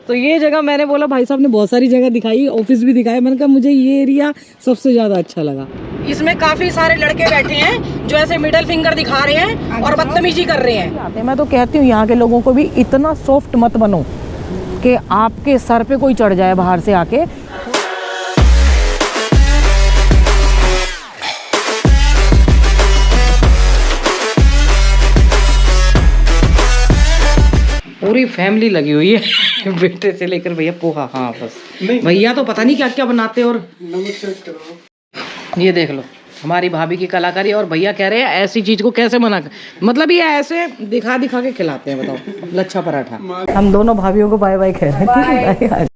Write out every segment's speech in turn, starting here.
तो ये जगह मैंने बोला, भाई साहब ने बहुत सारी जगह दिखाई, ऑफिस भी दिखाया, मैंने कहा मुझे ये एरिया सबसे ज़्यादा अच्छा लगा। इसमें काफ़ी सारे लड़के बैठे हैं जो ऐसे मिडल फिंगर दिखा रहे हैं और बदतमीजी कर रहे हैं। मैं तो कहती हूँ यहाँ के लोगों को भी इतना सॉफ्ट मत बनो कि आपके सर पे कोई चढ़ जाए बाहर से आके। पूरी फैमिली लगी हुई है बेटे से लेकर भैया पोहा। हाँ बस भैया तो पता नहीं क्या क्या बनाते। और ये देख लो हमारी भाभी की कलाकारी। और भैया कह रहे हैं ऐसी चीज को कैसे मना कर, मतलब ये ऐसे दिखा दिखा के खिलाते हैं। बताओ लच्छा पराठा। हम दोनों भाभीियों को बाय बाय कह रहे हैं।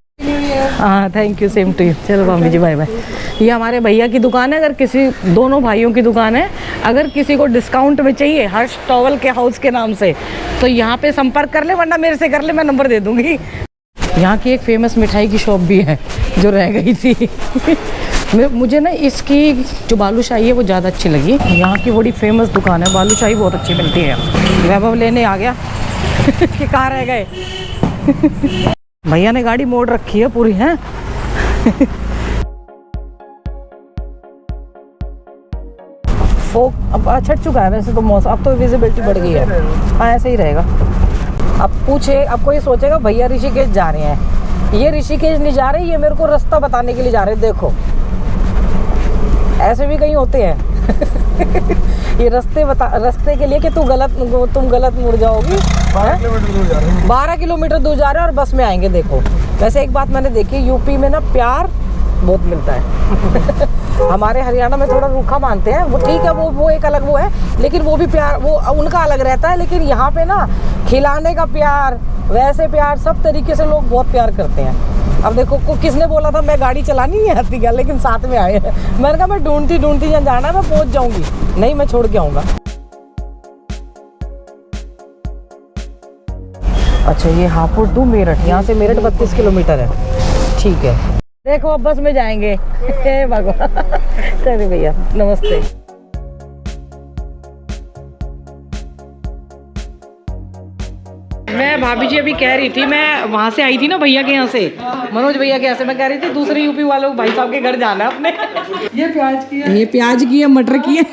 हाँ thank you, same to you. चलो भाभी जी बाय बाय। ये हमारे भैया की दुकान है, अगर किसी दोनों भाइयों की दुकान है, अगर किसी को डिस्काउंट में चाहिए हर्ष टॉवल के हाउस के नाम से तो यहाँ पे संपर्क कर ले, वरना मेरे से कर ले, मैं नंबर दे दूंगी। यहाँ की एक फेमस मिठाई की शॉप भी है जो रह गई थी मुझे ना इसकी जो बालूशाही है वो ज़्यादा अच्छी लगी। यहाँ की बड़ी फेमस दुकान है, बालूशाही बहुत अच्छी मिलती है। वैभव लेने आ गया कि कहाँ रह गए भैया ने गाड़ी मोड़ रखी है पूरी है फोक अब छट चुका है वैसे तो मौसम, अब तो विजिबिलिटी बढ़ गई है। हाँ ऐसे ही रहेगा। अब पूछे, अब कोई सोचेगा भैया ऋषिकेश जा रहे हैं। ये ऋषिकेश नहीं जा रहे, ये मेरे को रास्ता बताने के लिए जा रहे हैं। देखो ऐसे भी कहीं होते हैं ये रास्ते के लिए कि तुम गलत मुड़ जाओगी। 12 किलोमीटर दूर जा रहे हैं और बस में आएंगे। देखो वैसे एक बात मैंने देखी, यूपी में ना प्यार बहुत मिलता है हमारे हरियाणा में थोड़ा रूखा मानते हैं, वो ठीक है, वो एक अलग वो है, लेकिन वो भी प्यार वो उनका अलग रहता है। लेकिन यहाँ पे ना खिलाने का प्यार, वैसे प्यार, सब तरीके से लोग बहुत प्यार करते हैं। अब देखो किसने बोला था मैं गाड़ी चलानी नहीं आती क्या, लेकिन साथ में आए मैंने कहा मैं ढूंढती जहाँ जाना मैं पहुँच जाऊँगी, नहीं मैं छोड़ के आऊँगा। अच्छा ये हापुड़ टू मेरठ, यहाँ से मेरठ 32 किलोमीटर है। ठीक है देखो अब बस में जाएंगे भगवान। चलिए भैया नमस्ते। मैं भाभी जी अभी कह रही थी, मैं वहाँ से आई थी ना भैया के यहाँ से, मनोज भैया के यहाँ से, मैं कह रही थी दूसरे यूपी वालों भाई साहब के घर जाना है अपने। ये प्याज की है, मटर की है।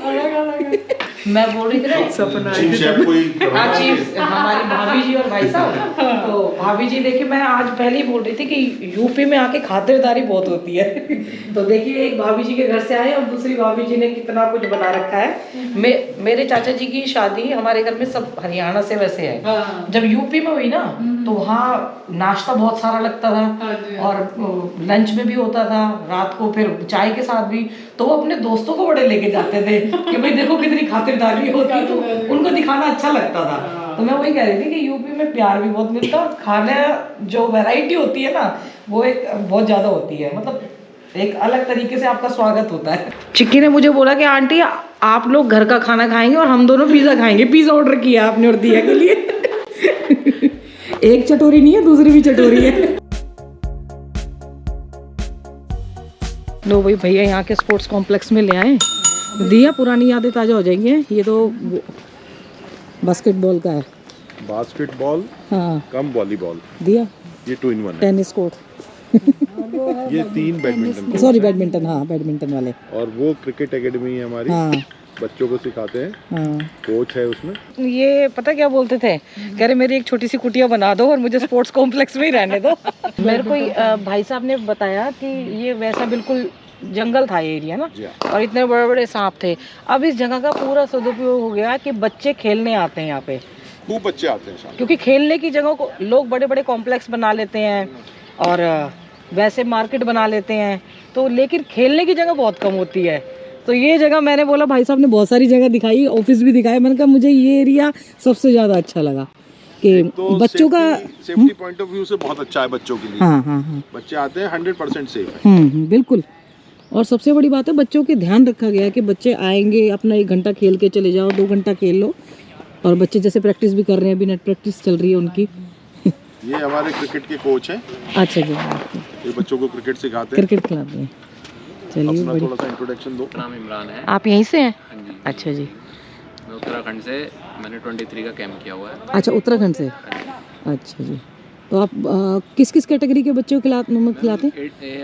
मैं बोल रही थी ना सपना चीफ हमारी भाभी जी और भाई साहब। तो भाभी जी देखिए मैं आज पहले ही बोल रही थी कि यूपी में आके खातिरदारी बहुत होती है। तो देखिए एक भाभी जी के घर से आए और दूसरी भाभी जी ने कितना कुछ बना रखा है। मेरे चाचा जी की शादी हमारे घर में सब हरियाणा से वैसे है। जब यूपी में हुई ना तो वहाँ नाश्ता बहुत सारा लगता था और लंच में भी होता था, रात को फिर चाय के साथ भी। तो वो अपने दोस्तों को बड़े लेके जाते थे कि भाई देखो कितनी खातिरदारी होती है, तो उनको दिखाना अच्छा लगता था। तो मैं वही कह रही थी कि यूपी में प्यार भी बहुत मिलता है और खाने जो वैरायटी होती है ना वो एक बहुत ज़्यादा होती है, मतलब एक अलग तरीके से आपका स्वागत होता है। चिक्की ने मुझे बोला कि आंटी आप लोग घर का खाना खाएंगे और हम दोनों पिज़्ज़ा खाएंगे। पिज़्ज़ा ऑर्डर किया आपने और दिया के लिए एक चटोरी नहीं है, दूसरी भी चटोरी है। लो भाई भैया यहाँ के स्पोर्ट्स कॉम्प्लेक्स में ले आए, दिया पुरानी यादें ताज़ा हो जाएंगी। ये तो बास्केटबॉल का है, बास्केटबॉल हाँ कम वॉलीबॉल दिया, ये 2 in 1 टेनिस कोर्ट ये 3 बैडमिंटन, सॉरी बैडमिंटन, हाँ बैडमिंटन वाले। और वो क्रिकेट एकेडमी है हमारी, हाँ बच्चों को सिखाते हैं, हाँ कोच है उसमें। ये पता क्या बोलते थे, कह रहे मेरी एक छोटी सी कुटिया बना दो और मुझे स्पोर्ट्स कॉम्प्लेक्स में ही रहने दो। मेरे को भाई साहब ने बताया कि ये वैसा बिल्कुल जंगल था ये एरिया ना, और इतने बड़े बड़े सांप थे। अब इस जगह का पूरा सदुपयोग हो गया कि बच्चे खेलने आते हैं यहाँ पे, खूब बच्चे आते हैं शाम, क्योंकि खेलने की जगह को लोग बड़े बड़े कॉम्प्लेक्स बना लेते हैं और वैसे मार्केट बना लेते हैं, तो लेकिन खेलने की जगह बहुत कम होती है। तो ये जगह मैंने बोला, भाई साहब ने बहुत सारी जगह दिखाई, ऑफिस भी दिखाया, मैंने कहा मुझे ये एरिया सबसे ज़्यादा अच्छा लगा कि तो बच्चों का सेफ्टी पॉइंट ऑफ व्यू से बहुत अच्छा है बच्चों के लिए। हाँ हाँ हाँ बच्चे आते हैं 100% सेफ है। बिल्कुल। और सबसे बड़ी बात है बच्चों के ध्यान रखा गया है कि बच्चे आएंगे अपना 1 घंटा खेल के चले जाओ, 2 घंटा खेल लो, और बच्चे जैसे प्रैक्टिस भी कर रहे हैं, अभी नेट प्रैक्टिस चल रही है उनकी। ये हमारे क्रिकेट के कोच हैं। अच्छा जी, ये बच्चों को क्रिकेट सिखाते हैं, क्रिकेट खिलाते हैं। चलिए थोड़ा सा इंट्रोडक्शन दो। नाम इमरान है। आप यहीं से हैं? हाँ जी। अच्छा जी। मैं उत्तराखंड से, मैंने 23 का कैंप किया हुआ है। अच्छा उत्तराखंड से, अच्छा जी। तो आप किस किस कैटेगरी के बच्चों को खिलाते हैं?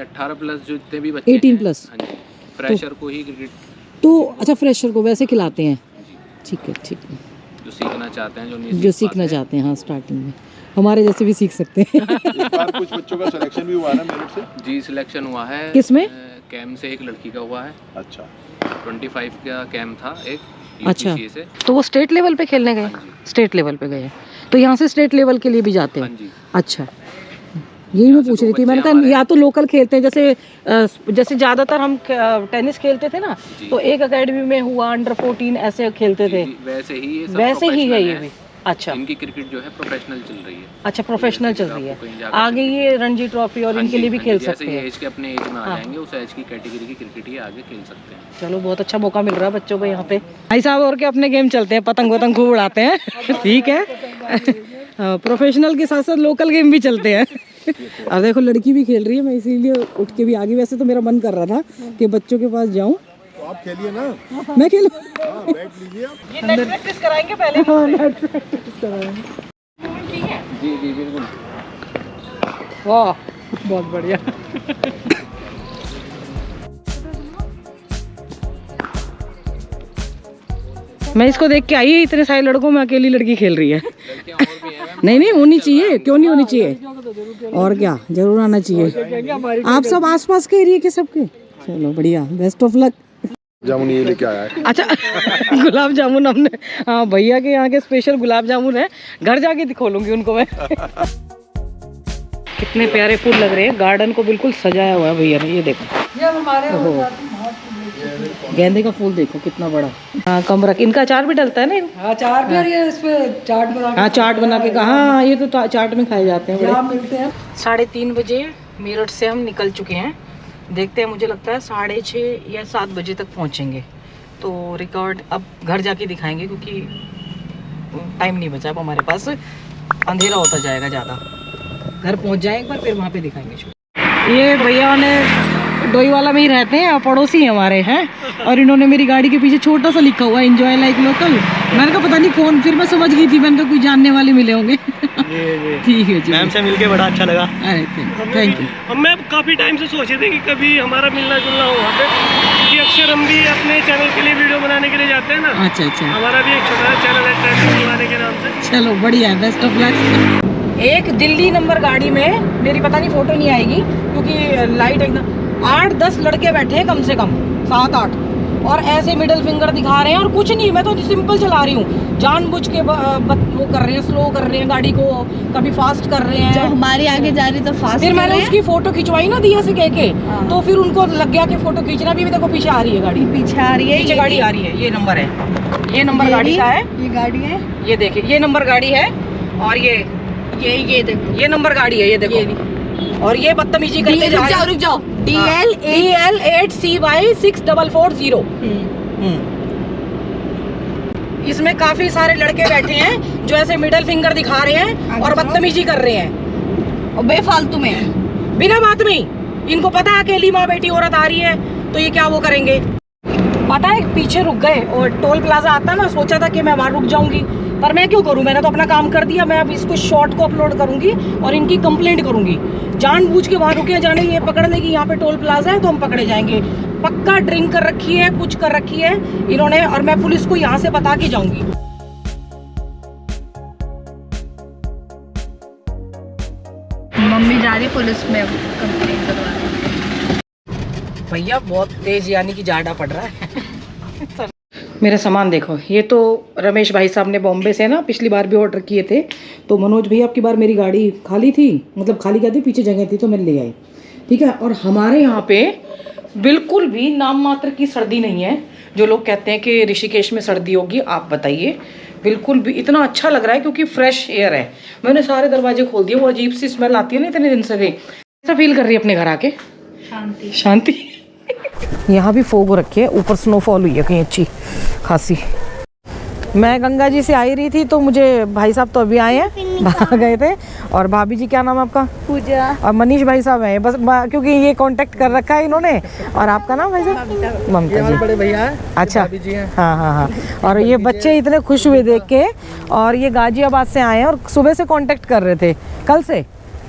18 प्लस जो जितने भी बच्चे 18 प्लस। हाँ जी, फ्रेशर को ही क्रिकेट। तो अच्छा, फ्रेशर को वैसे खिलाते हैं, ठीक है ठीक है। जो सीखना चाहते हैं, जो नहीं जो सीखना चाहते हैं, हाँ स्टार्टिंग में हमारे जैसे भी सीख सकते हैं। इस बार कुछ बच्चों का सिलेक्शन भी हुआ ना मेरिट से? जी सिलेक्शन हुआ है। किसमें? कैम से एक लड़की का हुआ है। अच्छा। 25 का कैम था एक। अच्छा, UPCA से। तो वो स्टेट लेवल पे खेलने गए? हाँ जी। स्टेट लेवल पे गए, तो यहाँ से स्टेट लेवल के लिए भी जाते हाँ हैं? जी। अच्छा, यही मैं पूछ रही थी। मैंने कहा या तो लोकल खेलते हैं, जैसे ज़्यादातर हम टेनिस खेलते थे ना, तो एक एकेडमी में हुआ, अंडर 14 ऐसे खेलते थे। जी, वैसे ही ये सब वैसे ही है प्रोफेशनल ये भी? अच्छा इनकी क्रिकेट जो है प्रोफेशनल चल रही है। अच्छा, प्रोफेशनल चल रही है। आगे ये रणजी ट्रॉफी और हाँ इनके जी, लिए भी हाँ खेल जी, सकते जैसे हैं। ये एज के अपने एज में आ हाँ। जाएंगे, उस एज की कैटेगरी की क्रिकेट ही आगे खेल सकते हैं। चलो, बहुत अच्छा मौका मिल रहा है बच्चों को यहाँ पे। भाई साहब और के अपने गेम चलते हैं, पतंग वतंग खूब उड़ाते हैं। ठीक है, प्रोफेशनल के साथ साथ लोकल गेम भी चलते हैं। और देखो लड़की भी खेल रही है, मैं इसीलिए उठ के भी आ गई। वैसे तो मेरा मन कर रहा था कि बच्चों के पास जाऊं। तो आप खेलिए ना। मैं खेलूं? हाँ, बैठ लीजिए आप। ये नेट प्रैक्टिस कराएंगे पहले। हाँ, नेट प्रैक्टिस कराएंगे। जी जी बिल्कुल। वाह, बहुत बढ़िया। मैं इसको देख के आई, इतने सारे लड़कों में अकेली लड़की खेल रही है। नहीं नहीं, होनी चाहिए, क्यों नहीं होनी चाहिए, और क्या, जरूर आना चाहिए। आप सब आसपास के एरिया के सबके? चलो बढ़िया, बेस्ट ऑफ लक। जामुन ये लेके आया है। अच्छा, गुलाब जामुन हमने, हाँ भैया के यहाँ के स्पेशल गुलाब जामुन है, घर जाके दिखोलूंगी उनको मैं। कितने प्यारे फूल लग रहे हैं, गार्डन को बिल्कुल सजाया हुआ है भैया ने। ये देखो, गेंदे का फूल देखो कितना बड़ा। हाँ, कम रख, इनका अचार भी डलता है ना? हाँ, अचार भी, और ये इसमें चाट बना, हाँ चाट बना के, हाँ ये तो चाट में खाए जाते हैं, मिलते हैं। 3:30 बजे मेरठ से हम निकल चुके हैं। देखते हैं, मुझे लगता है 6:30 या 7 बजे तक पहुंचेंगे। तो रिकॉर्ड अब घर जाके दिखाएंगे, क्योंकि टाइम नहीं बचा अब हमारे पास, अंधेरा होता जाएगा ज़्यादा। घर पहुंच जाए एक बार, फिर वहाँ पे दिखाएंगे। ये भैया ने डोईवाला में ही रहते हैं, पड़ोसी हैं हमारे हैं, और इन्होंने मेरी गाड़ी के पीछे छोटा सा लिखा हुआ है, एंजॉय लाइक लोकल। मैंने कहा पता नहीं कौन, फिर मैं समझ गई थी, मैंने कहा कोई जानने वाले मिले होंगे। ठीक है जी, मैम से मिलके बड़ा अच्छा लगा। अरे थैंक यू। हम मैं काफ़ी टाइम से सोचे थे कि कभी हमारा मिलना जुलना हो वहाँ पे, क्योंकि अक्सर हम भी अपने चैनल के लिए वीडियो बनाने के लिए जाते हैं ना। अच्छा अच्छा, हमारा भी एक छोटा सा चैनल है ट्रैफिक बनाने के नाम से। चलो बढ़िया है, बेस्ट ऑफ लक। एक दिल्ली नंबर गाड़ी में मेरी पता नहीं फोटो नहीं आएगी, क्योंकि लाइट एकदम 8-10 लड़के बैठे हैं, कम से कम 7-8, और ऐसे मिडिल फिंगर दिखा रहे हैं, और कुछ नहीं, मैं तो सिंपल चला रही हूँ, जानबूझ के वो कर रहे हैं, स्लो कर रहे हैं गाड़ी को, कभी फास्ट कर रहे हैं। जब हमारी आगे जा रही तो फास्ट। फिर मैंने उसकी फोटो खिंचवाई ना दिया से कह के, तो फिर उनको लग गया कि फोटो खींचना भी। देखो पीछे आ रही है गाड़ी, पीछे आ रही है, पीछे गाड़ी आ रही है, ये नंबर है, ये नंबर गाड़ी का है, ये गाड़ी है, ये देखिए, ये नंबर गाड़ी है, और ये देखो, ये नंबर गाड़ी है, ये देखो, और ये बदतमीजी करते जा रहे हैं। रुक जाओ, DL 8CY 6440। इसमें काफी सारे लड़के बैठे हैं जो ऐसे मिडिल फिंगर दिखा रहे हैं और बदतमीजी कर रहे हैं, और बेफालतू में, बिना बात में। इनको पता है अकेली माँ बेटी औरत आ रही है, तो ये क्या वो करेंगे, पता है पीछे रुक गए, और टोल प्लाजा आता ना, सोचा था कि मैं वहां रुक जाऊंगी, पर मैं क्यों करूं, मैंने तो अपना काम कर दिया। मैं अब इसको शॉर्ट को अपलोड करूंगी और इनकी कंप्लेंट करूंगी, जानबूझ के वहां रुके जाने, ये पकड़ लेगी यहाँ पे टोल प्लाजा है तो हम पकड़े जाएंगे। पक्का ड्रिंक कर रखी है, कुछ कर रखी है इन्होंने, और मैं पुलिस को यहाँ से बता के जाऊंगी। मम्मी जा रही पुलिस में कंप्लेंट करवाने। भैया बहुत तेज, यानी कि जाड़ा पड़ रहा है। मेरा सामान देखो, ये तो रमेश भाई साहब ने बॉम्बे से ना पिछली बार भी ऑर्डर किए थे, तो मनोज भैया आपकी बार मेरी गाड़ी खाली थी, मतलब खाली क्या थी, पीछे जगह थी, तो मैं ले आई। ठीक है, और हमारे यहाँ पे बिल्कुल भी नाम मात्र की सर्दी नहीं है। जो लोग कहते हैं कि ऋषिकेश में सर्दी होगी, आप बताइए, बिल्कुल भी। इतना अच्छा लग रहा है क्योंकि फ्रेश एयर है। मैंने सारे दरवाजे खोल दिए, वो अजीब सी स्मेल आती है ना इतने दिन से गई, ऐसा फील कर रही है अपने घर आके, शांति। यहाँ भी फोग रखी है, ऊपर स्नोफॉल हुई है कहीं अच्छी खासी। मैं गंगा जी से आई रही थी, तो मुझे भाई साहब तो अभी आए हैं, बाहर गए थे। और भाभी जी, क्या नाम है आपका? पूजा। और मनीष भाई साहब हैं बस, क्योंकि ये कांटेक्ट कर रखा है इन्होंने। और आपका नाम भाई साहब? ममता जी। बड़े भैया अच्छा, हाँ हाँ हाँ। और ये बच्चे इतने खुश हुए देख के, और ये गाजियाबाद से आए हैं और सुबह से कांटेक्ट कर रहे थे, कल से।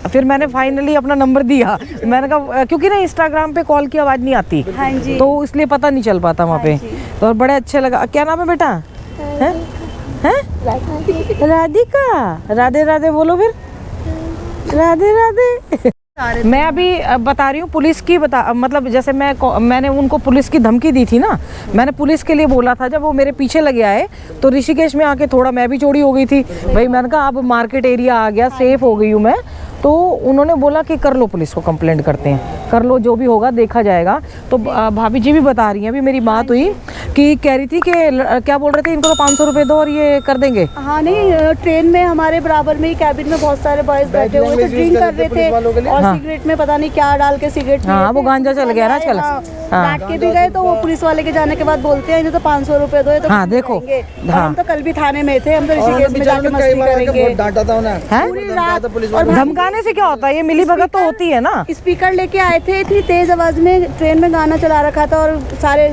फिर मैंने फाइनली अपना नंबर दिया, मैंने कहा क्योंकि ना इंस्टाग्राम पे कॉल की आवाज़ नहीं आती, हाँ जी। तो इसलिए पता नहीं चल पाता वहाँ पे। तो और बड़े अच्छे लगा। क्या नाम है बेटा? हैं? राधिका। राधे राधे बोलो फिर, राधे राधे। मैं अभी बता रही हूँ पुलिस की, मतलब जैसे मैंने उनको पुलिस की धमकी दी थी ना, मैंने पुलिस के लिए बोला था। जब वो मेरे पीछे लगे आए तो ऋषिकेश में आके थोड़ा मैं भी चोरी हो गई थी भाई। मैंने कहा अब मार्केट एरिया आ गया, सेफ हो गई हूँ मैं। तो उन्होंने बोला कि कर लो, पुलिस को कंप्लेंट करते हैं, कर लो, जो भी होगा देखा जाएगा। तो भाभी जी भी बता रही हैं, अभी मेरी बात हुई कि कह रही थी कि क्या बोल रहे थे, इनको तो 500 रुपये दो और ये कर देंगे। हाँ नहीं, ट्रेन में हमारे बराबर में ही कैबिन में बहुत सारे बॉयज बैठे हुए थे, ड्रिंक कर रहे थे और सिगरेट में पता नहीं क्या डाल के सिगरेट। हाँ, वो गांजा चल गया ना आजकल। बैठ के भी गए तो वो पुलिस वाले के जाने के बाद बोलते हैं इन्हें तो 500 रुपये दो। तो हाँ देखो, हाँ, हम तो कल भी थाने में थे, हम तो ऋषिकेश में जाके मस्ती करेंगे। डांटा था उन्हें पूरी रात। और धमकाने से क्या होता है, ये मिली भगत तो होती है ना। स्पीकर लेके आए थे, इतनी तेज आवाज में ट्रेन में गाना चला रखा था और सारे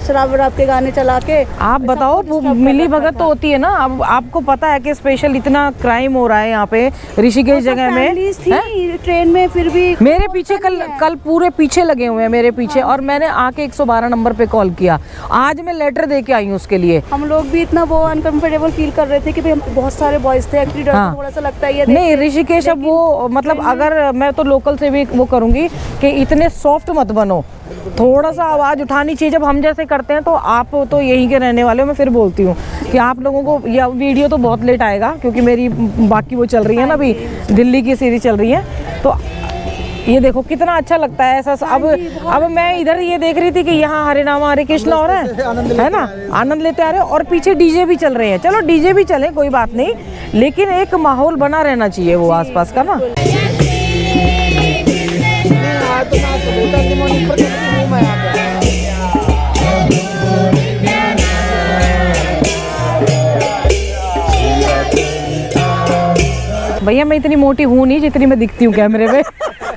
शराब वराब के गाने चला के। आप बताओ, वो मिली भगत तो होती है ना। अब आपको पता है कि स्पेशल इतना क्राइम हो रहा है यहाँ पे ऋषिकेश जगह में, थी ट्रेन में, फिर भी मेरे पीछे कल पूरे पीछे लगे हुए हैं मेरे पीछे। और मैंने आके 112 नंबर पे कॉल किया। आज मैं लेटर दे के आई हूँ उसके लिए। हम लोग भी इतना वो अनकंफर्टेबल फील कर रहे थे कि भाई बहुत सारे बॉयज थे, एक्चुअली डर हाँ। थोड़ा सा लगता है। नहीं ऋषिकेश, अब वो मतलब अगर मैं तो लोकल से भी वो करूँगी कि इतने सॉफ्ट मत बनो, थोड़ा सा आवाज़ उठानी चाहिए। जब हम जैसे करते हैं तो आप तो यहीं के रहने वाले हो, मैं फिर बोलती हूँ कि आप लोगों को, या वीडियो तो बहुत लेट आएगा क्योंकि मेरी बाकी वो चल रही है ना, अभी दिल्ली की सीरीज चल रही है। तो ये देखो कितना अच्छा लगता है ऐसा। अब मैं इधर ये देख रही थी कि यहाँ हरे नाम हरे कृष्ण हो रहा है ना, आनंद लेते आ रहे हैं, और पीछे डीजे भी चल रहे हैं। चलो डीजे भी चले, कोई बात नहीं, लेकिन एक माहौल बना रहना चाहिए वो आसपास का ना। भैया मैं इतनी मोटी हूँ नहीं जितनी मैं दिखती हूँ कैमरे में।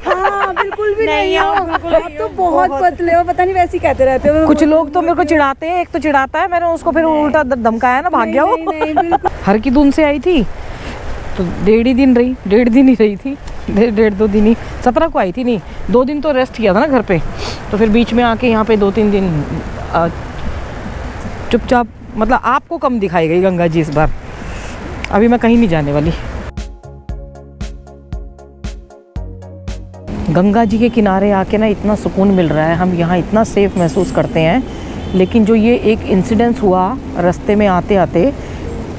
हाँ बिल्कुल भी नहीं हो, आप तो बहुत पतले हो, पता नहीं वैसे ही कहते रहते हो। कुछ लोग तो मेरे को चिढ़ाते हैं, एक तो चिढ़ाता है, मैंने उसको फिर उल्टा धमकाया ना, भाग गया वो। हर की धुन से आई थी तो 1.5 दिन रही, 1.5 दिन ही रही थी, 1.5-2 दिन ही। 17 को आई थी, नहीं 2 दिन तो रेस्ट किया था ना घर पे। तो फिर बीच में आके यहाँ पे 2-3 दिन चुपचाप, मतलब आपको कम दिखाई गई गंगा जी इस बार। अभी मैं कहीं नहीं जाने वाली। गंगा जी के किनारे आके ना इतना सुकून मिल रहा है, हम यहाँ इतना सेफ महसूस करते हैं। लेकिन जो ये एक इंसिडेंस हुआ रास्ते में आते आते,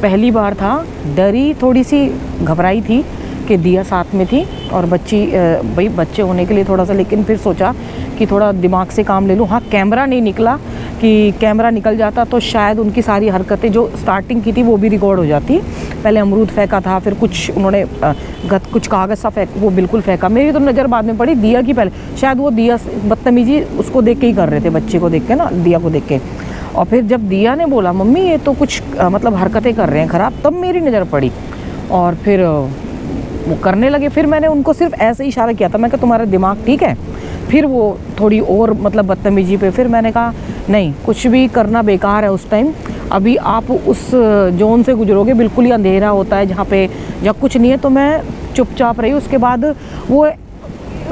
पहली बार था, डरी, थोड़ी सी घबराई थी कि दिया साथ में थी और बच्ची, भाई बच्चे होने के लिए थोड़ा सा, लेकिन फिर सोचा कि थोड़ा दिमाग से काम ले लूँ। हाँ, कैमरा नहीं निकला, कि कैमरा निकल जाता तो शायद उनकी सारी हरकतें जो स्टार्टिंग की थी वो भी रिकॉर्ड हो जाती। पहले अमरूद फेंका था, फिर कुछ उन्होंने कुछ कागज़ सा वो बिल्कुल फेंका। मेरी तो नज़र बाद में पड़ी दिया की, पहले शायद वो दिया बदतमीजी उसको देख के ही कर रहे थे, बच्चे को देख के ना, दिया को देख के। और फिर जब दिया ने बोला मम्मी ये तो कुछ मतलब हरकतें कर रहे हैं ख़राब, तब मेरी नज़र पड़ी और फिर वो करने लगे। फिर मैंने उनको सिर्फ ऐसे ही इशारा किया था, मैं कहा तुम्हारा दिमाग ठीक है। फिर वो थोड़ी और मतलब बदतमीजी पे, फिर मैंने कहा नहीं, कुछ भी करना बेकार है उस टाइम। अभी आप उस जोन से गुजरोगे, बिल्कुल ही अंधेरा होता है जहाँ पे, जहाँ कुछ नहीं है। तो मैं चुपचाप रही। उसके बाद वो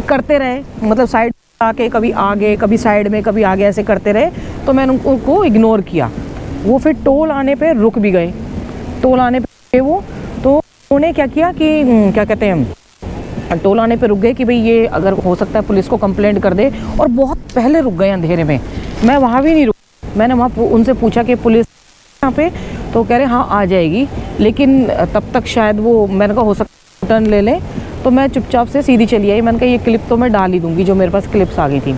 करते रहे, मतलब साइड आके कभी आगे कभी साइड में कभी आगे ऐसे करते रहे, तो मैंने उनको इग्नोर किया। वो फिर टोल आने पे रुक भी गए, टोल आने पे वो, तो उन्होंने क्या किया कि क्या कहते हैं, टोल आने पे रुक गए कि भाई ये अगर हो सकता है पुलिस को कंप्लेंट कर दे। और बहुत पहले रुक गए अंधेरे में, मैं वहाँ भी नहीं रुक। मैंने वहाँ उनसे पूछा कि पुलिस यहाँ पे, तो कह रहे हाँ आ जाएगी, लेकिन तब तक शायद वो, मैंने कहा हो सकता टर्न ले लें। तो मैं चुपचाप से सीधी चली आई। मैंने कहा ये क्लिप तो मैं डाल ही दूँगी, जो मेरे पास क्लिप्स आ गई थी।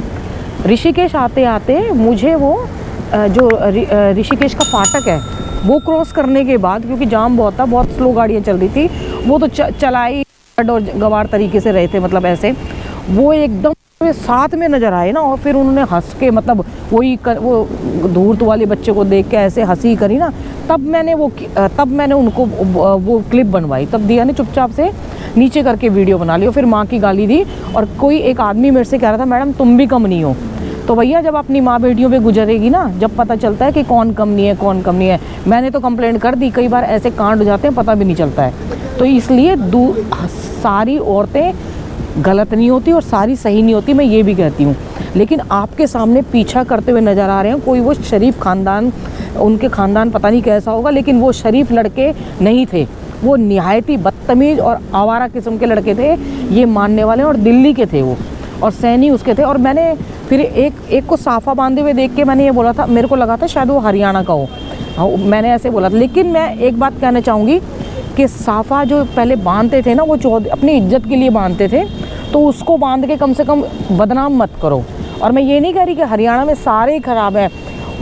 ऋषिकेश आते आते मुझे वो जो ऋषिकेश का फाटक है वो क्रॉस करने के बाद, क्योंकि जाम बहुत था, बहुत स्लो गाड़ियाँ चल रही थी, वो तो चलाई और गवार तरीके से रहे थे, मतलब ऐसे वो एकदम के साथ में नज़र आए ना, और फिर उन्होंने हंस के मतलब वो धूर्त वाले बच्चे को देख के ऐसे हंसी करी ना, तब मैंने उनको वो क्लिप बनवाई। तब दिया ने चुपचाप से नीचे करके वीडियो बना ली और फिर माँ की गाली दी। और कोई एक आदमी मेरे से कह रहा था मैडम तुम भी कम नहीं हो। तो भैया जब अपनी माँ बेटियों पे गुजरेगी ना, जब पता चलता है कि कौन कम नहीं है कौन कम नहीं है। मैंने तो कंप्लेंट कर दी, कई बार ऐसे कांड हो जाते हैं पता भी नहीं चलता है। तो इसलिए सारी औरतें गलत नहीं होती और सारी सही नहीं होती, मैं ये भी कहती हूँ। लेकिन आपके सामने पीछा करते हुए नज़र आ रहे हैं कोई वो शरीफ ख़ानदान, उनके ख़ानदान पता नहीं कैसा होगा, लेकिन वो शरीफ लड़के नहीं थे, वो निहायत ही बदतमीज़ और आवारा किस्म के लड़के थे, ये मानने वाले। और दिल्ली के थे वो, और सैनी उसके थे। और मैंने फिर एक को साफ़ा बांधे हुए देख के मैंने ये बोला था, मेरे को लगा था शायद वो हरियाणा का हो, मैंने ऐसे बोला था। लेकिन मैं एक बात कहना चाहूँगी कि साफ़ा जो पहले बांधते थे ना, वो अपनी इज्जत के लिए बांधते थे, तो उसको बांध के कम से कम बदनाम मत करो। और मैं ये नहीं कह रही कि हरियाणा में सारे ही ख़राब हैं,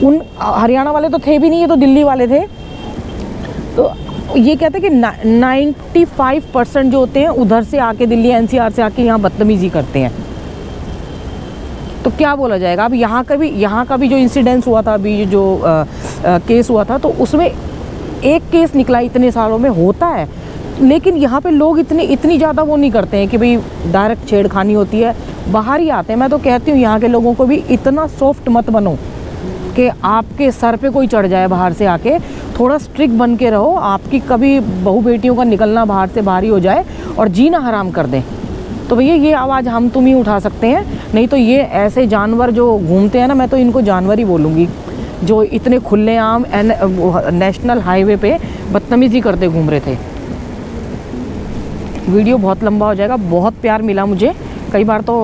उन हरियाणा वाले तो थे भी नहीं, ये तो दिल्ली वाले थे। तो ये कहते हैं कि 95% जो होते हैं उधर से आके, दिल्ली एनसीआर से आके यहाँ बदतमीज़ी करते हैं। तो क्या बोला जाएगा। अब यहाँ का भी जो इंसिडेंस हुआ था, अभी जो केस हुआ था, तो उसमें एक केस निकला इतने सालों में, होता है। लेकिन यहाँ पे लोग इतनी ज़्यादा वो नहीं करते हैं कि भाई डायरेक्ट छेड़खानी होती है, बाहर ही आते हैं। मैं तो कहती हूँ यहाँ के लोगों को भी इतना सॉफ्ट मत बनो कि आपके सर पे कोई चढ़ जाए बाहर से आके। थोड़ा स्ट्रिक्ट बन के रहो, आपकी कभी बहू बेटियों का निकलना बाहर से भारी हो जाए और जीना हराम कर दें, तो भैया ये आवाज़ हम तुम ही उठा सकते हैं। नहीं तो ये ऐसे जानवर जो घूमते हैं ना, मैं तो इनको जानवर ही बोलूँगी, जो इतने खुलेआम नेशनल हाईवे पे बदतमीज़ी करते घूम रहे थे। वीडियो बहुत लंबा हो जाएगा। बहुत प्यार मिला मुझे कई बार। तो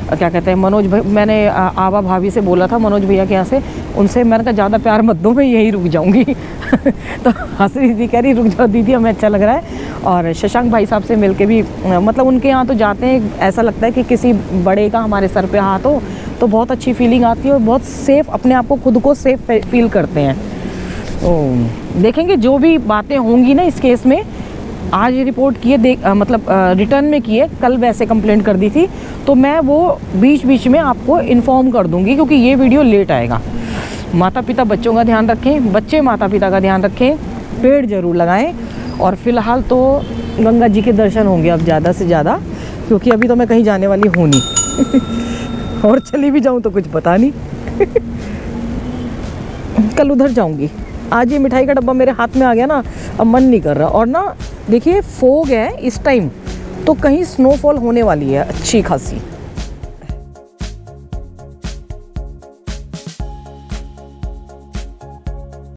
क्या कहते हैं, मनोज भाई, मैंने आवा भाभी से बोला था, मनोज भैया के यहाँ से, उनसे मैंने कहा ज़्यादा प्यार मत दो, मैं यहीं रुक जाऊँगी। तो हंस रही थी, कह रही रुक जाओ दीदी, हमें अच्छा लग रहा है। और शशांक भाई साहब से मिलके भी मतलब उनके यहाँ तो जाते हैं, ऐसा लगता है कि किसी बड़े का हमारे सर पे हाथ हो, तो बहुत अच्छी फीलिंग आती है और बहुत सेफ़, अपने आप को खुद को सेफ़ फील करते हैं। तो देखेंगे जो भी बातें होंगी ना इस केस में। आज रिपोर्ट की है, मतलब रिटर्न में की है, कल वैसे कंप्लेंट कर दी थी, तो मैं वो बीच में आपको इन्फॉर्म कर दूंगी, क्योंकि ये वीडियो लेट आएगा। माता पिता बच्चों का ध्यान रखें, बच्चे माता पिता का ध्यान रखें, पेड़ ज़रूर लगाएं। और फ़िलहाल तो गंगा जी के दर्शन होंगे अब ज़्यादा से ज़्यादा, क्योंकि अभी तो मैं कहीं जाने वाली हूँ नहीं। और चली भी जाऊँ तो कुछ पता नहीं। कल उधर जाऊँगी। आज ये मिठाई का डब्बा मेरे हाथ में आ गया ना, अब मन नहीं कर रहा। और ना देखिए फोग है इस टाइम, तो कहीं स्नोफॉल होने वाली है अच्छी खासी।